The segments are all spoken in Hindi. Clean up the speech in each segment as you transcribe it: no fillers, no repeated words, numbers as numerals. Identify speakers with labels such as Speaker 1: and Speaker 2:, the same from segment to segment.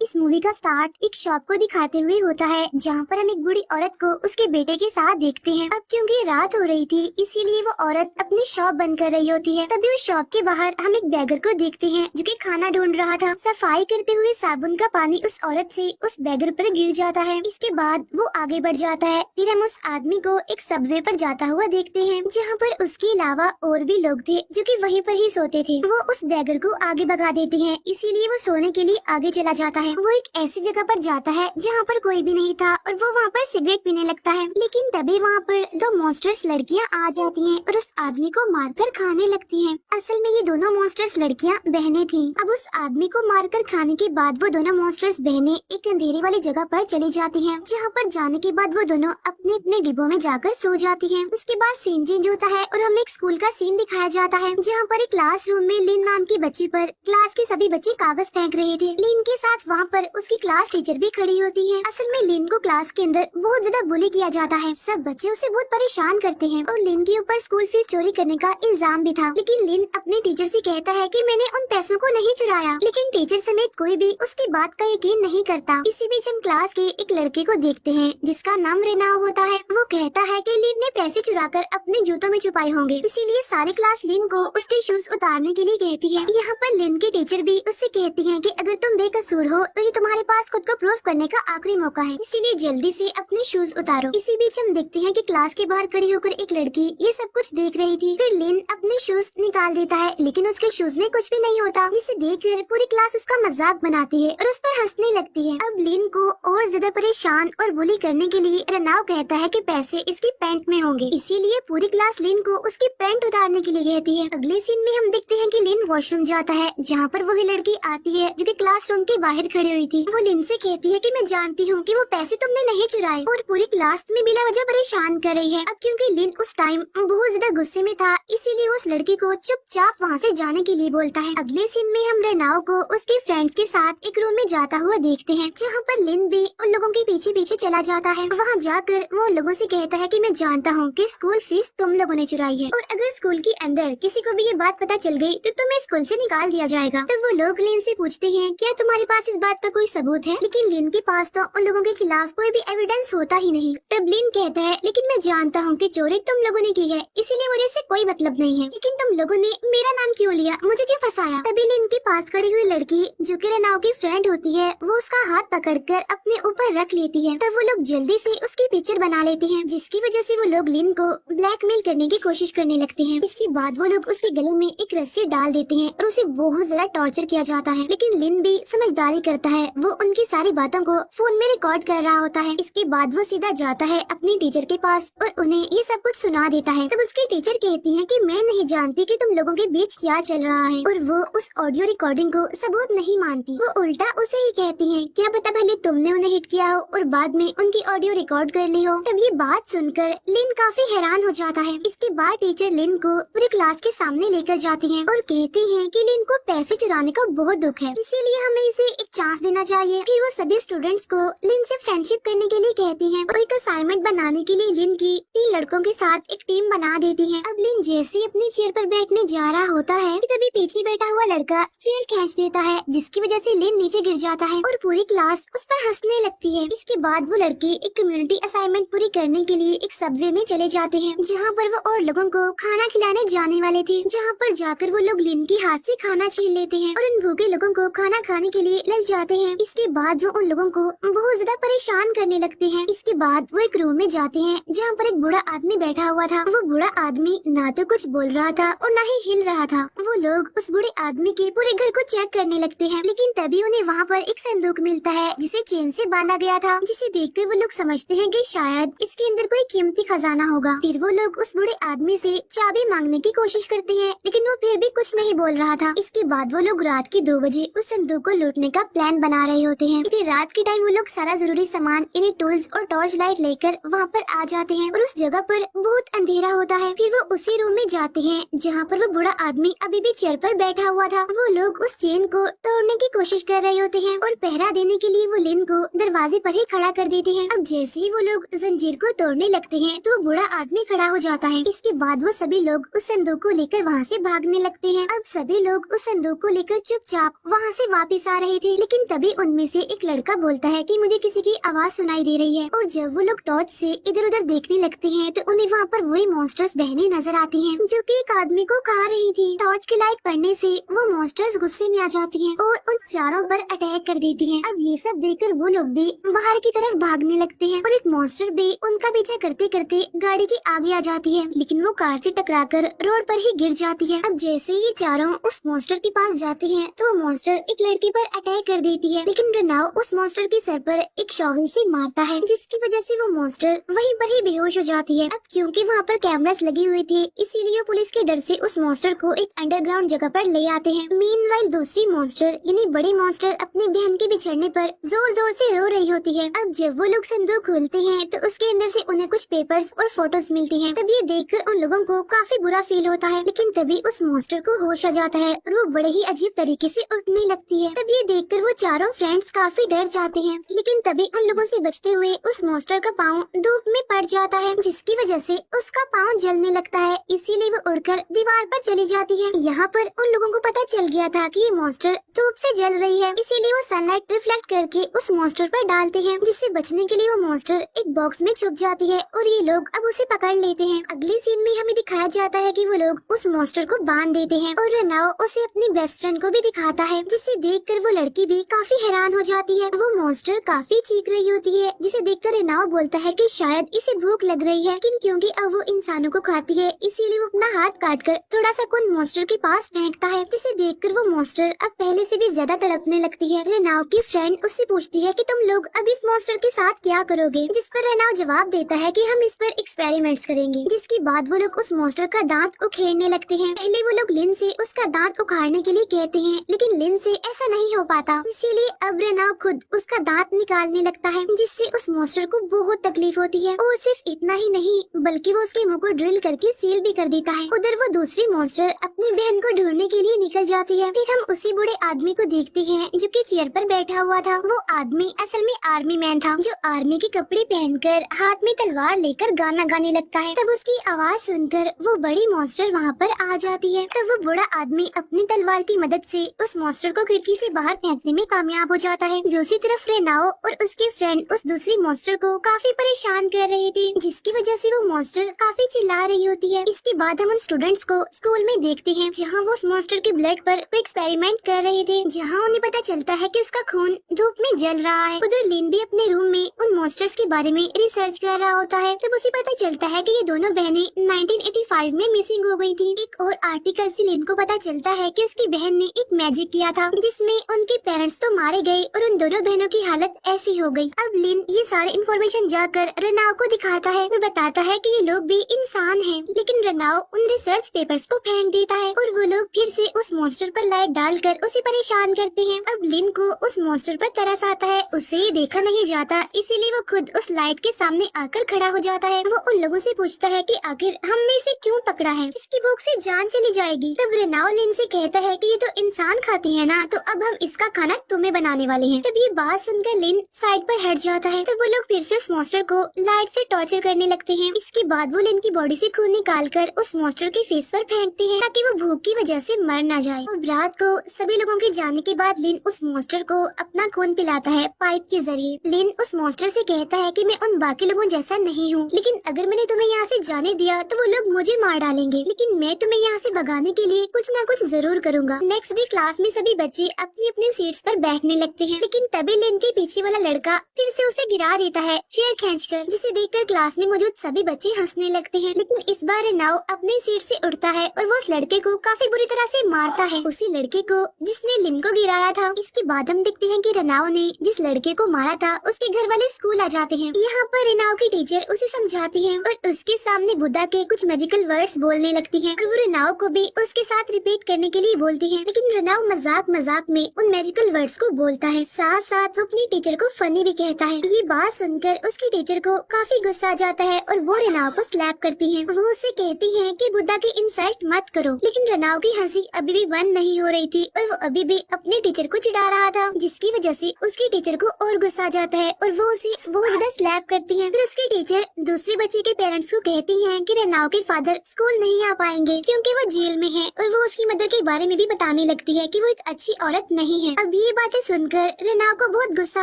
Speaker 1: इस मूवी का स्टार्ट एक शॉप को दिखाते हुए होता है जहाँ पर हम एक बूढ़ी औरत को उसके बेटे के साथ देखते हैं। अब क्योंकि रात हो रही थी इसीलिए वो औरत अपनी शॉप बंद कर रही होती है। तभी उस शॉप के बाहर हम एक बैगर को देखते हैं जो कि खाना ढूंढ रहा था। सफाई करते हुए साबुन का पानी उस औरत से उस बैगर पर गिर जाता है। इसके बाद वो आगे बढ़ जाता है। फिर हम उस आदमी को एक सबवे पर जाता हुआ देखते हैं जहाँ पर उसके अलावा और भी लोग थे जो कि वहीं पर ही सोते थे। वो उस बैगर को आगे भगा देते हैं इसीलिए वो सोने के लिए आगे चला जाता है। वो एक ऐसी जगह पर जाता है जहाँ पर कोई भी नहीं था और वो वहाँ पर सिगरेट पीने लगता है। लेकिन तभी वहाँ पर दो मॉन्स्टर्स लड़कियाँ आ जाती हैं और उस आदमी को मारकर खाने लगती हैं। असल में ये दोनों मॉन्स्टर्स लड़कियाँ बहनें थीं। अब उस आदमी को मारकर खाने के बाद वो दोनों मॉन्स्टर्स बहनें एक अंधेरे वाली जगह पर चली जाती हैं जहाँ पर जाने के बाद वो दोनों अपने अपने डिब्बों में जाकर सो जाती हैं। उसके बाद सीन चेंज होता है और हमें एक स्कूल का सीन दिखाया जाता है जहाँ पर एक क्लासरूम में लिन नाम की बच्ची पर क्लास के सभी बच्चे कागज फेंक रहे थे। लिन के साथ वहाँ पर उसकी क्लास टीचर भी खड़ी होती है। असल में लिन को क्लास के अंदर बहुत ज्यादा बुली किया जाता है। सब बच्चे उसे बहुत परेशान करते हैं और लिन के ऊपर स्कूल फीस चोरी करने का इल्जाम भी था। लेकिन लिन अपने टीचर से कहता है कि मैंने उन पैसों को नहीं चुराया। लेकिन टीचर समेत कोई भी उसकी बात का यकीन नहीं करता। इसी बीच हम क्लास के एक लड़के को देखते हैं जिसका नाम रेनाव होता है। वो कहता है कि लिन ने पैसे चुराकर अपने जूतों में छुपाए होंगे, इसीलिए सारी क्लास लिन को उसके शूज उतारने के लिए कहती है। यहाँ पर लिन की टीचर भी उससे कहती है कि अगर तुम बेकसूर हो तो ये तुम्हारे पास खुद को प्रूफ करने का आखिरी मौका है, इसीलिए जल्दी से अपने शूज उतारो। इसी बीच हम देखते हैं कि क्लास के बाहर खड़ी होकर एक लड़की ये सब कुछ देख रही थी। फिर लिन अपने शूज निकाल देता है लेकिन उसके शूज में कुछ भी नहीं होता, जिसे देखकर पूरी क्लास उसका मजाक बनाती है और उस पर हंसने लगती है। अब लिन को और ज्यादा परेशान और बुली करने के लिए रेनाव कहता है कि पैसे इसकी पैंट में होंगे, इसीलिए पूरी क्लास लिन को उसकी पैंट उतारने के लिए कहती है। अगले सीन में हम देखते हैं कि लिन वॉशरूम जाता है जहाँ पर वही लड़की आती है जो कि क्लासरूम के बाहर खड़ी हुई थी। वो लिन से कहती है कि मैं जानती हूँ कि वो पैसे तुमने नहीं चुराए और पूरी क्लास तुम्हें बिना वजह परेशान कर रही है। अब क्योंकि लिन उस टाइम बहुत ज्यादा गुस्से में था इसीलिए उस लड़की को चुपचाप वहाँ से जाने के लिए बोलता है। अगले सीन में हम रेनाव को उसके फ्रेंड्स के साथ एक रूम में जाता हुआ देखते हैं जहाँ पर लिन भी उन लोगों के पीछे पीछे चला जाता है। वहाँ जाकर वो लोगों से कहता है कि मैं जानता हूँ कि स्कूल फीस तुम लोगों ने चुराई है और अगर स्कूल के अंदर किसी को भी ये बात पता चल गई तो तुम्हें स्कूल से निकाल दिया जाएगा। तो वो लोग लिन से पूछते हैं क्या तुम्हारे पास इस बात का कोई सबूत है, लेकिन लिन के पास तो उन लोगों के खिलाफ कोई भी एविडेंस होता ही नहीं। तब लिन कहता है लेकिन मैं जानता हूँ कि चोरी तुम लोगों ने की है इसीलिए मुझे इससे कोई मतलब नहीं है, लेकिन तुम लोगों ने मेरा नाम क्यों लिया, मुझे क्यों फंसाया। तभी लिन के पास खड़ी हुई लड़की जो कि रेनाव की फ्रेंड होती है वो उसका हाथ पकड़कर अपने ऊपर रख लेती है। तब वो लोग जल्दी से उसकी पिक्चर बना लेते हैं जिसकी वजह से वो लोग लिन को ब्लैकमेल करने की कोशिश करने लगते हैं। इसके बाद वो लोग उसके गले में एक रस्सी डाल देते हैं और उसे बहुत ज्यादा टॉर्चर किया जाता है। लेकिन लिन भी समझदारी करता है, वो उनकी सारी बातों को फोन में रिकॉर्ड कर रहा होता है। इसके बाद वो सीधा जाता है अपनी टीचर के पास और उन्हें ये सब कुछ सुना देता है। तब उसकी टीचर कहती है कि मैं नहीं जानती कि तुम लोगों के बीच क्या चल रहा है और वो उस ऑडियो रिकॉर्डिंग को सबूत नहीं मानती। वो उल्टा उसे ही कहती है क्या पता भले तुमने उन्हें हिट किया हो और बाद में उनकी ऑडियो रिकॉर्ड कर ली हो। तब ये बात सुनकर लिन काफी हैरान हो जाता है। इसके बाद टीचर लिन को पूरी क्लास के सामने लेकर जाती हैं और कहती हैं कि लिन को पैसे चुराने का बहुत दुख है, इसीलिए हमें इसे एक चांस देना चाहिए। फिर वो सभी स्टूडेंट्स को लिन से फ्रेंडशिप करने के लिए कहती हैं और एक असाइनमेंट बनाने के लिए लिन की 3 लड़कों के साथ एक टीम बना देती है। अब लिन जैसे ही अपनी चेयर पर बैठने जा रहा होता है कि तभी पीछे बैठा हुआ लड़का चेयर खींच देता है जिसकी वजह से लिन नीचे गिर जाता है और पूरी क्लास उस पर हंसने लगती है। इसके बाद वो लड़के एक कम्युनिटी असाइनमेंट पूरी करने के लिए एक सबवे में चले जाते हैं जहाँ पर वो और लोगों को खाना खिलाने जाने वाले थे। जहाँ पर जाकर वो लोग लिन के हाथ से खाना छीन लेते हैं और उन भूखे लोगों को खाना खाने के लिए लग जाते हैं। इसके बाद वो उन लोगों को बहुत ज्यादा परेशान करने लगते हैं। इसके बाद वो एक रूम में जाते हैं जहाँ पर एक बूढ़ा आदमी बैठा हुआ था। वो बूढ़ा आदमी ना तो कुछ बोल रहा था और ना ही हिल रहा था। वो लोग उस बूढ़े आदमी के पूरे घर को चेक करने लगते हैं लेकिन तभी उन्हें वहाँ पर एक संदूक मिलता है जिसे चेन से बांधा गया था, जिसे देखकर वो लोग समझते हैं कि शायद इसके अंदर कोई कीमती खजाना होगा। फिर वो लोग उस बूढ़े आदमी से चाबी मांगने की कोशिश करते हैं लेकिन वो फिर भी कुछ नहीं बोल रहा था। इसके बाद वो लोग रात के 2 बजे उस संदूक को लूटने का प्लान बना रहे होते हैं। फिर रात के टाइम वो लोग सारा जरूरी सामान इन्हें टूल्स और टॉर्च लाइट लेकर वहाँ पर आ जाते हैं और उस जगह पर बहुत अंधेरा होता है। फिर वो उसी रूम में जाते हैं जहाँ पर वो बूढ़ा आदमी अभी भी चेयर पर बैठा हुआ था। वो लोग उस चेन को तोड़ने की कोशिश कर रहे होते हैं और पहरा देने के लिए वो लिन को दरवाजे पर ही खड़ा कर देते हैं। अब जैसे ही वो लोग जंजीर को तोड़ने लगते हैं तो बूढ़ा आदमी खड़ा हो जाता है। इसके बाद वो सभी लोग उस संदूक को लेकर वहाँ से भागने लगते हैं। अब सभी लोग उस संदूक को लेकर चुपचाप वहाँ से वापस आ रहे थे लेकिन लेकिन तभी उनमें से एक लड़का बोलता है कि मुझे किसी की आवाज सुनाई दे रही है। और जब वो लोग टॉर्च से इधर उधर देखने लगते हैं तो उन्हें वहाँ पर वही मॉन्स्टर्स बहनें नजर आती हैं, जो कि एक आदमी को खा रही थी। टॉर्च की लाइट पड़ने से वो मॉन्स्टर्स गुस्से में आ जाती हैं और उन चारों पर अटैक कर देती हैं। अब ये सब देखकर वो लोग भी बाहर की तरफ भागने लगते हैं और एक मॉन्स्टर भी उनका पीछा करते करते गाड़ी के आगे आ जाती है, लेकिन वो कार से टकराकर रोड पर ही गिर जाती है। अब जैसे ही चारों उस मॉन्स्टर के पास जाते हैं तो वो मॉन्स्टर एक लड़की पर अटैक कर देती है, लेकिन रनाव उस मॉन्स्टर के सर पर एक शॉवेल से मारता है, जिसकी वजह से वो मॉन्स्टर वहीं पर ही बेहोश हो जाती है। अब क्योंकि वहाँ पर कैमरास लगे हुए थे, इसीलिए वो पुलिस के डर से उस मॉन्स्टर को एक अंडरग्राउंड जगह पर ले आते हैं। मीनवाइल दूसरी मॉन्स्टर यानी बड़ी मॉन्स्टर अपनी बहन के बिछड़ने पर जोर जोर से रो रही होती है। अब जब वो लोग संदूक खोलते हैं तो उसके अंदर से उन्हें कुछ पेपर्स और फोटोज मिलती हैं। तब ये देखकर उन लोगों को काफी बुरा फील होता है, लेकिन तभी उस मॉन्स्टर को होश आ जाता है और वो बड़े ही अजीब तरीके से उठने लगती है। तब ये देखकर वो चारों फ्रेंड्स काफी डर जाते हैं, लेकिन तभी उन लोगों से बचते हुए उस मॉन्स्टर का पाँव धूप में पड़ जाता है, जिसकी वजह से उसका पाँव जलने लगता है। इसीलिए वो उड़कर दीवार पर चली जाती है। यहाँ पर उन लोगों को पता चल गया था कि ये मॉन्स्टर धूप से जल रही है, इसीलिए वो सनलाइट रिफ्लेक्ट करके उस मॉन्स्टर पर डालते हैं, जिससे बचने के लिए वो मॉन्स्टर एक बॉक्स में छुप जाती है और ये लोग अब उसे पकड़ लेते हैं। अगले सीन में हमें दिखाया जाता है कि वो लोग उस मॉन्स्टर को बांध देते हैं और रनाव उसे अपनी बेस्ट फ्रेंड को भी दिखाता है, जिसे देखकर वो लड़की भी काफी हैरान हो जाती है। वो मॉन्स्टर काफी चीख रही होती है, जिसे देखकर रनाव बोलता है कि शायद इसे भूख लग रही है, लेकिन क्योंकि अब वो इंसानों को खाती है इसीलिए वो अपना हाथ काटकर थोड़ा सा खून मॉन्स्टर के पास फेंकता है, जिसे देखकर वो मॉन्स्टर अब पहले से भी ज्यादा तड़पने लगती है। रनाव की फ्रेंड उससे पूछती है कि तुम लोग अब इस मॉन्स्टर के साथ क्या करोगे, जिस पर रनाव जवाब देता है कि हम इस पर एक्सपेरिमेंट्स करेंगे। जिसके बाद वो लोग उस मॉन्स्टर का दांत उखेड़ने लगते हैं। पहले वो लोग लिन से उसका दांत उखाड़ने के लिए कहते हैं, लेकिन लिन से ऐसा नहीं हो पाता, इसीलिए अब रनाव खुद उसका दांत निकालने लगता है, जिससे उस मॉन्स्टर को बहुत तकलीफ होती है। और सिर्फ इतना ही नहीं बल्कि वो उसके मुंह को ड्रिल करके सील भी कर देता है। उधर वो दूसरी मॉन्स्टर अपनी बहन को ढूंढने के लिए निकल जाती है। फिर हम उसी बूढ़े आदमी को देखते हैं जो कि चेयर पर बैठा हुआ था। वो आदमी असल में आर्मी मैन था, जो आर्मी के कपड़े पहनकर हाथ में तलवार लेकर गाना गाने लगता है। तब उसकी आवाज सुनकर वो बड़ी मॉन्स्टर वहाँ पर आ जाती है। तब वो बूढ़ा आदमी अपनी तलवार की मदद से उस मॉन्स्टर को खिड़की से बाहर फेंकने में कामयाब हो जाता है। दूसरी तरफ रेनाओ और उसके फ्रेंड उस दूसरी मॉन्स्टर को काफी परेशान कर रहे थे, जिसकी वजह से वो मॉन्स्टर काफी चिल्ला रही होती है। इसके बाद हम उन स्टूडेंट्स को स्कूल में देखते हैं, जहाँ वो उस मॉन्स्टर के ब्लड पर एक्सपेरिमेंट कर रहे थे, जहाँ उन्हें पता चलता है कि उसका खून धूप में जल रहा है। उधर लिन भी अपने रूम में उन मॉन्स्टर्स के बारे में रिसर्च कर रहा होता है। तब उसे पता चलता है कि ये दोनों बहनें 1985 में मिसिंग हो गई थी। एक और आर्टिकल से लिन को पता चलता है कि उसकी बहन ने एक मैजिक किया था, जिसमें उनके पेरेंट्स तो मारे गए और उन दोनों बहनों की हालत ऐसी हो गई। अब लिन ये सारे इन्फॉर्मेशन जाकर रनाव को दिखाता है और बताता है कि ये लोग भी इंसान हैं, लेकिन रनाव उन रिसर्च पेपर्स को फेंक देता है और वो लोग फिर से उस मॉन्स्टर पर लाइट डालकर उसे परेशान करते हैं। अब लिन को उस मॉन्स्टर पर तरस आता है, उसे ये देखा नहीं जाता, इसीलिए वो खुद उस लाइट के सामने आकर खड़ा हो जाता है। वो उन लोगों से पूछता है कि आखिर हमने इसे क्यों पकड़ा है, इसकी भूख से जान चली जाएगी। तब रनाव लिन से कहता है कि ये तो इंसान खाती है ना, तो अब हम इसका खाना तुम्हें बनाने वाले हैं। तब ये बात सुनकर लिन साइड पर हट जाता है। तब वो लोग फिर से उस मॉन्स्टर को लाइट से टॉर्चर करने लगते हैं। इसके बाद वो लिन की बॉडी से खून निकाल कर उस मॉन्स्टर के फेस पर फेंकते हैं, ताकि वो भूख की वजह से मर न जाए। अब रात को सभी लोगों के जाने के बाद लिन उस मॉन्स्टर को अपना खून पिलाता है पाइप के जरिए। लिन उस मॉन्स्टर से कहता है कि मैं उन बाकी लोगों जैसा नहीं हूँ, लेकिन अगर मैंने तुम्हें यहाँ से जाने दिया तो वो लोग मुझे मार डालेंगे, लेकिन मैं तुम्हें यहाँ से भगाने के लिए कुछ न कुछ जरूर करूँगा। नेक्स्ट डे क्लास में सभी बच्चे अपनी अपनी सीट्स पर बैठने लगते हैं, लेकिन तभी लिन के पीछे वाला लड़का फिर से उसे गिरा देता है चेयर खींचकर, जिसे देखकर क्लास में मौजूद सभी बच्चे हंसने लगते हैं। लेकिन इस बार रनाव अपनी सीट से उठता है और वो उस लड़के को काफी बुरी तरह से मारता है, उसी लड़के को जिसने लिन को गिराया था। इसके बाद हम देखते हैं कि रनाव ने जिस लड़के को मारा था उसके घर वाले स्कूल आ जाते हैं। यहाँ पर रनाव की टीचर उसे समझाती है और उसके सामने बुद्धा के कुछ मैजिकल वर्ड्स बोलने लगती है और वो रनाव को भी उसके साथ रिपीट करने के लिए बोलती है, लेकिन रनाव मजाक मजाक में उन मैजिकल वर्ड्स को बोलता है, साथ साथ वो अपनी टीचर को फनी भी कहता है। ये बात सुनकर उसकी टीचर को काफी गुस्सा आ जाता है और वो रनाव को स्लैप करती है। वो उसे कहती है कि बुद्धा की इंसल्ट मत करो, लेकिन रनाव की हंसी अभी भी बंद नहीं हो रही थी और वो अभी भी अपने टीचर को चिढ़ा रहा था, जिसकी वजह से उसकी टीचर को और गुस्सा आ जाता है और वो उसे बहुत ज्यादा स्लैप करती है। फिर उसकी टीचर दूसरे बच्चे के पेरेंट्स को कहती है कि रनाव के फादर स्कूल नहीं आ पाएंगे क्योंकि वो जेल में है, और वो उसकी मदर के बारे में भी बताने लगती है कि वो एक अच्छी औरत नहीं है। अब ये बातें सुनकर रेनाव को बहुत गुस्सा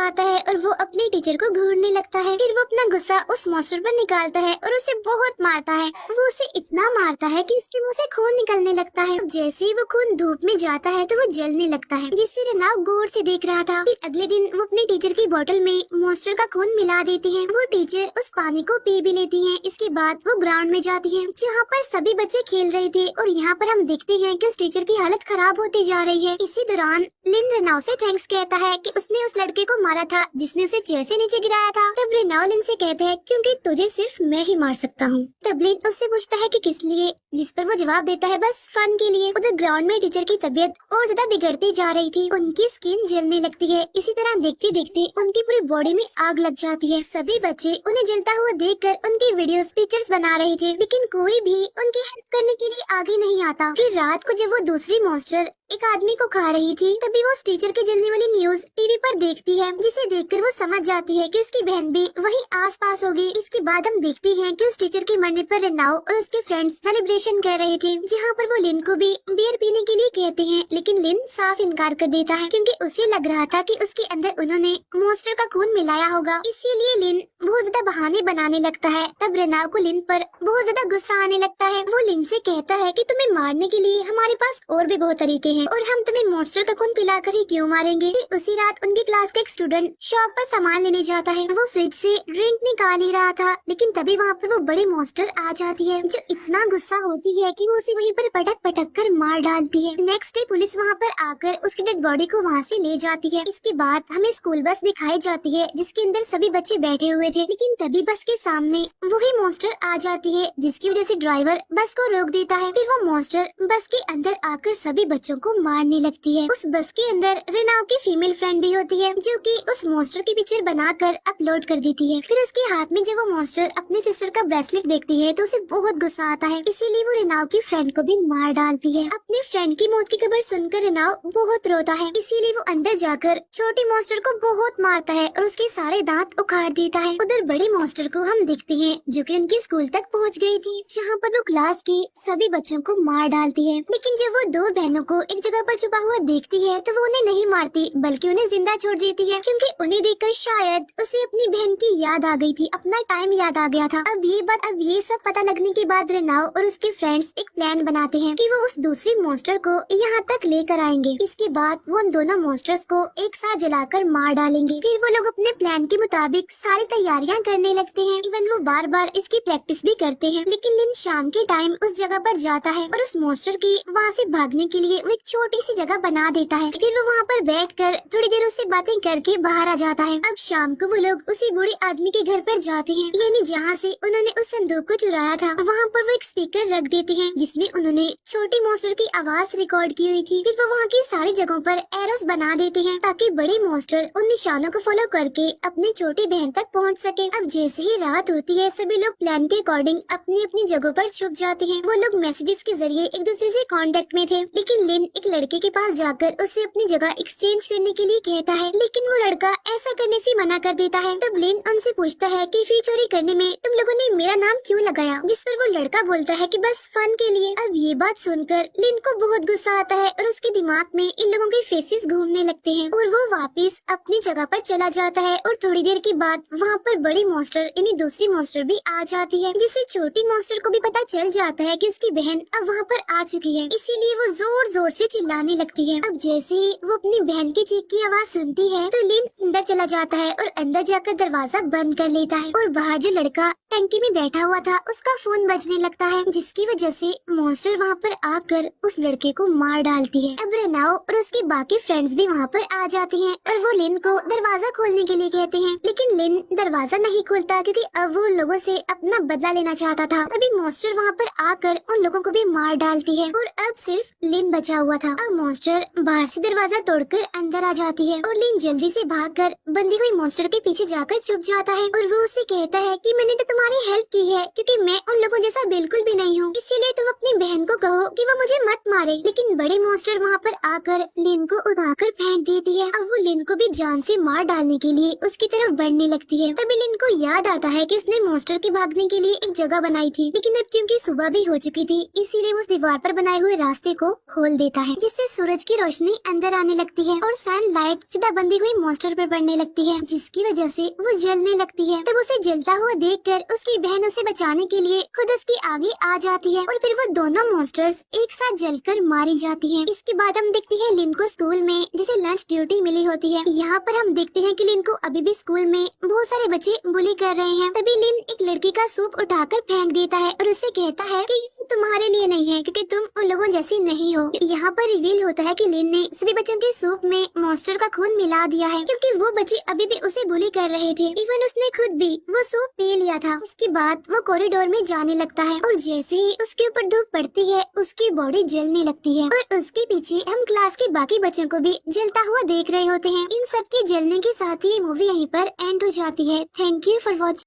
Speaker 1: आता है और वो अपने टीचर को घूरने लगता है। फिर वो अपना गुस्सा उस मॉन्स्टर पर निकालता है और उसे बहुत मारता है। वो उसे इतना मारता है कि उसके मुंह से खून निकलने लगता है। जैसे ही वो खून धूप में जाता है तो वो जलने लगता है, जिससे रेनाव गौर से देख रहा था। फिर अगले दिन वो अपने टीचर की बोतल में मॉन्स्टर का खून मिला देती है। वो टीचर उस पानी को पी भी लेती है। इसके बाद वो ग्राउंड में जाती है जहाँ पर सभी बच्चे खेल रहे थे और यहाँ पर हम देखते हैं कि उस टीचर की हालत खराब होती जा रही है। इसी दौरान लिन रेनाव से थैंक्स कहता है कि उसने उस लड़के को मारा था जिसने उसे चेयर से नीचे गिराया था। तब रेनाव लिन से कहता है क्योंकि तुझे सिर्फ मैं ही मार सकता हूँ। तब लिन उससे पूछता है कि किस लिए, जिस पर वो जवाब देता है बस फन के लिए। उधर ग्राउंड में टीचर की तबीयत और ज्यादा बिगड़ती जा रही थी। उनकी स्किन जलने लगती है। इसी तरह देखते देखते उनकी पूरी बॉडी में आग लग जाती है। सभी बच्चे उन्हें जलता हुआ देखकर उनकी वीडियोस पिक्चर्स बना रहे थे, लेकिन कोई भी उनकी हेल्प करने के लिए आगे नहीं आता। फिर रात को जब वो दूसरी मॉन्स्टर एक आदमी को खा रही थी, तभी वो उस टीचर के जलने वाली न्यूज टीवी पर देखती है, जिसे देखकर वो समझ जाती है कि उसकी बहन भी वहीं आसपास होगी। इसके बाद हम देखते हैं कि उस टीचर के मरने पर रेनाव और उसके फ्रेंड्स सेलिब्रेशन कर रहे थे, जहाँ पर वो लिन को भी बियर पीने के लिए कहते हैं, लेकिन लिन साफ इनकार कर देता है क्योंकि उसे लग रहा था कि उसके अंदर उन्होंने मॉन्स्टर का खून मिलाया होगा। इसीलिए लिन बहुत ज्यादा बहाने बनाने लगता है। तब रेनाव को लिन पर बहुत ज्यादा गुस्सा आने लगता है। वो लिन से कहता है कि तुम्हें मारने के लिए हमारे पास और भी बहुत तरीके हैं और हम तुम्हें मॉन्स्टर का खून पिलाकर ही क्यों मारेंगे। फिर उसी रात उनकी क्लास का एक स्टूडेंट शॉप पर सामान लेने जाता है। वो फ्रिज से ड्रिंक निकाल ही रहा था, लेकिन तभी वहाँ पर वो बड़ी मॉन्स्टर आ जाती है जो इतना गुस्सा होती है कि वो उसे वहीं पर पटक पटक कर मार डालती है। नेक्स्ट डे पुलिस वहाँ पर आकर उसकी डेड बॉडी को वहाँ से ले जाती है। इसके बाद हमें स्कूल बस दिखाई जाती है जिसके अंदर सभी बच्चे बैठे हुए थे, लेकिन तभी बस के सामने वही मॉन्स्टर आ जाती है, जिसकी वजह से ड्राइवर बस को रोक देता है। फिर वो मॉन्स्टर बस के अंदर आकर सभी बच्चों को मारने लगती है। उस बस के अंदर रेनाव की फीमेल फ्रेंड भी होती है जो कि उस मॉन्स्टर की पिक्चर बनाकर अपलोड कर देती है। फिर उसके हाथ में जब वो मॉन्स्टर अपने सिस्टर का ब्रेसलेट देखती है तो उसे बहुत गुस्सा आता है, इसीलिए वो रेनाव की फ्रेंड को भी मार डालती है। अपने फ्रेंड की मौत की खबर सुनकर रेनाव बहुत रोता है, इसीलिए वो अंदर जाकर छोटी मॉन्स्टर को बहुत मारता है और उसके सारे दांत उखाड़ देता है। उधर बड़ी मॉन्स्टर को हम देखते हैं जो कि उनके स्कूल तक पहुंच गई थी, जहां पर वो क्लास के सभी बच्चों को मार डालती है। लेकिन जब वो दो बहनों को एक जगह पर छुपा हुआ देखती है तो वो उन्हें नहीं मारती बल्कि उन्हें जिंदा छोड़ देती है, क्योंकि उन्हें देखकर शायद उसे अपनी बहन की याद आ गई थी, अपना टाइम याद आ गया था। अब ये सब पता लगने के बाद रेनाव और उसके फ्रेंड्स एक प्लान बनाते हैं कि वो उस दूसरी मॉन्स्टर को यहाँ तक लेकर आएंगे। इसके बाद वो उन दोनों मॉन्स्टर्स को एक साथ जलाकर मार डालेंगे। फिर वो लोग अपने प्लान के मुताबिक सारी तैयारियां करने लगते हैं। इवन वो बार बार इसकी प्रैक्टिस भी करते हैं। लेकिन लिन शाम के टाइम उस जगह पर जाता है और उस मॉन्स्टर की वहाँ से भागने के लिए वो एक छोटी सी जगह बना देता है। फिर वो वहाँ पर बैठकर थोड़ी देर उससे बातें करके बाहर आ जाता है। अब शाम को वो लोग उसी बूढ़े आदमी के घर पर जाते हैं, यानी जहाँ से उन्होंने उस संदूक को चुराया था। वहाँ पर वो एक स्पीकर रख देते हैं जिसमें उन्होंने छोटी मॉन्स्टर की आवाज रिकॉर्ड की हुई थी। फिर वो वहाँ की सारी जगहों पर एरोस बना देते हैं ताकि बड़ी मॉन्स्टर उन निशानों को फॉलो करके अपनी छोटी बहन तक पहुँच सके। अब जैसे ही रात होती है सभी लोग प्लान के अकॉर्डिंग अपनी अपनी जगहों पर छुप जाते हैं। वो लोग मैसेजेस के जरिए एक दूसरे से कांटेक्ट में थे, लेकिन लिन एक लड़के के पास जाकर उससे अपनी जगह एक्सचेंज करने के लिए कहता है, लेकिन वो लड़का ऐसा करने से मना कर देता है। तब लिन उनसे पूछता है कि फिर चोरी करने में तुम लोगों ने मेरा नाम क्यों लगाया, जिस पर वो लड़का बोलता है कि बस फन के लिए। अब ये बात सुनकर लिन को बहुत गुस्सा आता है और उसके दिमाग में इन लोगों के फेसेस घूमने लगते हैं और वो वापस अपनी जगह पर चला जाता है। और थोड़ी देर के बाद वहाँ पर बड़ी मॉन्स्टर यानी दूसरी मॉन्स्टर भी आ जाती है, जिससे छोटी मॉन्स्टर को भी पता चल जाता है कि उसकी बहन अब वहाँ पर आ चुकी है, इसीलिए वो जोर जोर से चिल्लाने लगती है। अब जैसे ही वो अपनी बहन की चीख की आवाज सुनती है तो लिन अंदर चला जाता है और अंदर जाकर दरवाजा बंद कर लेता है और बाहर जो लड़का टंकी में बैठा हुआ था उसका फोन बजने लगता है, जिसकी वजह से मॉन्स्टर वहाँ पर आकर उस लड़के को मार डालती है। अब रेनाव और उसके बाकी फ्रेंड्स भी वहाँ पर आ जाते हैं और वो लिन को दरवाजा खोलने के लिए कहते हैं, लेकिन लिन दरवाजा नहीं खोलता क्योंकि अब वो लोगों से अपना बदला लेना चाहता था। तभी मॉन्स्टर वहाँ पर आकर उन लोगों को भी मार डालती है और अब सिर्फ लिन बचा हुआ था। अब मॉन्स्टर बाहर से दरवाजा तोड़कर अंदर आ जाती है और लिन जल्दी से भागकर बंदी हुई मॉन्स्टर के पीछे जाकर छुप जाता है और वो उससे कहता है कि मैंने तो तुम्हारी हेल्प की है क्योंकि मैं उन लोगों जैसा बिल्कुल भी नहीं हूँ, इसीलिए तुम अपनी बहन को कहो कि वो मुझे मत मारे। लेकिन बड़ी मॉन्स्टर वहाँ पर आकर लिन को उठाकर फेंक देती है। अब वो लिन को भी जान से मार डालने के लिए उसकी तरफ बढ़ने लगती है। तभी लिन को याद आता है कि उसने मॉन्स्टर के भागने के लिए एक जगह बनाई थी, लेकिन अब क्योंकि सुबह भी हो चुकी थी इसीलिए उस दीवार पर बनाए हुए रास्ते को खोल देता है, जिससे सूरज की रोशनी अंदर आने लगती है और सनलाइट सीधा बंधी हुई मॉन्स्टर पर पड़ने लगती है, जिसकी वजह से वो जलने लगती है। तब उसे जलता हुआ देखकर उसकी बहन उसे बचाने के लिए खुद उसके आगे आ जाती है और फिर वो दोनों मॉन्स्टर्स एक साथ जलकर मारी जाती हैं। इसके बाद हम देखते हैं लिन को स्कूल में जिसे लंच ड्यूटी मिली होती है। यहाँ पर हम देखते हैं कि लिन को अभी भी स्कूल में बहुत सारे बच्चे बुली कर रहे हैं। तभी लिन एक लड़की का सूप उठाकर फेंक देता है और उससे कहता है कि ये तुम्हारे लिए नहीं है क्योंकि तुम उन लोगों जैसी नहीं हो। यहाँ पर रिवील होता है कि लिन ने सभी बच्चों के सूप में मॉन्स्टर का खून मिला दिया है क्योंकि वो बच्चे अभी भी उसे बुली कर रहे थे। इवन उसने खुद भी वो सूप पी लिया था। इसके बाद वो कॉरिडोर में जाने लगता है और जैसे ही उसके ऊपर धूप पड़ती है उसकी बॉडी जलने लगती है और उसके पीछे हम क्लास के बाकी बच्चों को भी जलता हुआ देख रहे होते हैं। इन सब के जलने के साथ ही मूवी यहीं पर एंड हो जाती है। Thank you for watching.